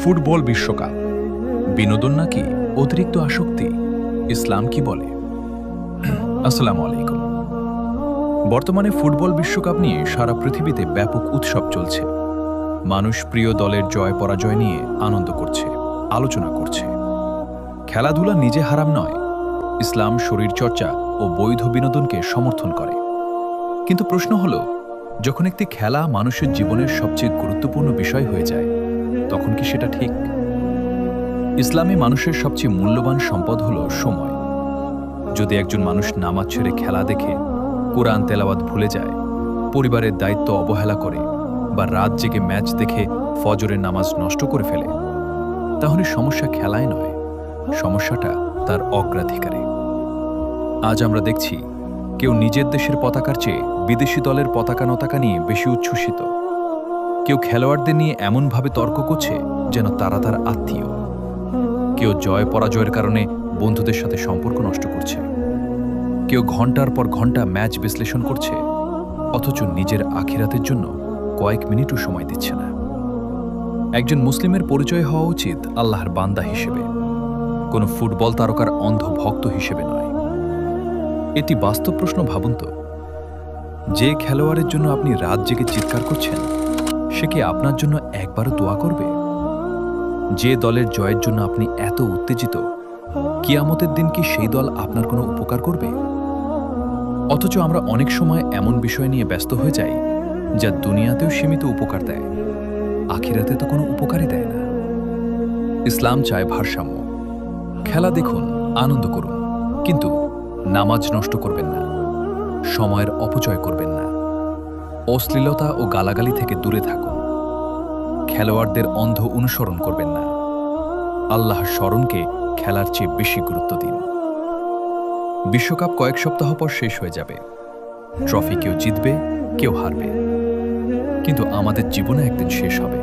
Football বিশ্বকাপ বিনোদন নাকি অতিরিক্ত আসক্তি? ইসলাম কি বলে? আসসালামু আলাইকুম। বর্তমানে ফুটবল বিশ্বকাপ নিয়ে সারা পৃথিবীতে ব্যাপক উৎসব চলছে। মানুষ প্রিয় দলের জয় পরাজয় নিয়ে আনন্দ করছে, আলোচনা করছে। খেলাধুলা নিজে হারাম নয়। ইসলাম শরীরচর্চা ও বৈধ বিনোদনকে সমর্থন করে। কিন্তু প্রশ্ন হলো, যখন একটি খেলা মানুষের জীবনের সবচেয়ে গুরুত্বপূর্ণ বিষয় হয়ে যায়, তখন কি সেটা ঠিক? ইসলামে মানুষের সবচেয়ে মূল্যবান সম্পদ হলো সময়। যদি একজন মানুষ নামাজ ছেড়ে খেলা দেখে, কোরআন তেলাওয়াত ভুলে যায়, পরিবারের দায়িত্ব অবহেলা করে বা রাত জেগে ম্যাচ দেখে ফজরের নামাজ নষ্ট করে ফেলে, তাহলে সমস্যা খেলায় নয়, সমস্যাটা তার অগ্রাধিকারে। আজ আমরা দেখছি কেউ নিজের দেশের পতাকার চেয়ে বিদেশি দলের পতাকা নিয়ে বেশি উচ্ছ্বসিত। কেউ খেলোয়াড়দের নিয়ে এমনভাবে তর্ক করছে যেন তারা তার আত্মীয়। কেউ জয় পরাজয়ের কারণে বন্ধুদের সাথে সম্পর্ক নষ্ট করছে। কেউ ঘন্টার পর ঘন্টা ম্যাচ বিশ্লেষণ করছে, অথচ নিজের আখিরাতের জন্য কয়েক মিনিটও সময় দিচ্ছে না। একজন মুসলিমের পরিচয় হওয়া উচিত আল্লাহর বান্দা হিসেবে, কোনো ফুটবল তারকার অন্ধ ভক্ত হিসেবে নয়। এটি বাস্তব প্রশ্ন। ভাবুন তো, যে খেলোয়াড়ের জন্য আপনি রাত জেগে চিৎকার করছেন, সে কি আপনার জন্য একবারও দোয়া করবে? যে দলের জয়ের জন্য আপনি এত উত্তেজিত, কিয়ামতের দিন কি সেই দল আপনার কোনো উপকার করবে? অথচ আমরা অনেক সময় এমন বিষয় নিয়ে ব্যস্ত হয়ে যাই যা দুনিয়াতেও সীমিত উপকার দেয়, আখিরাতে তো কোনো উপকারই দেয় না। ইসলাম চায় ভারসাম্য। খেলা দেখুন, আনন্দ করুন, কিন্তু নামাজ নষ্ট করবেন না, সময়ের অপচয় করবেন না, অশ্লীলতা ও গালাগালি থেকে দূরে থাকুন, খেলোয়াড়দের অন্ধ অনুসরণ করবেন না, আল্লাহর স্মরণকে খেলার চেয়ে বেশি গুরুত্ব দিন। বিশ্বকাপ কয়েক সপ্তাহ পর শেষ হয়ে যাবে। ট্রফি কেউ জিতবে, কেউ হারবে, কিন্তু আমাদের জীবনে একদিন শেষ হবে।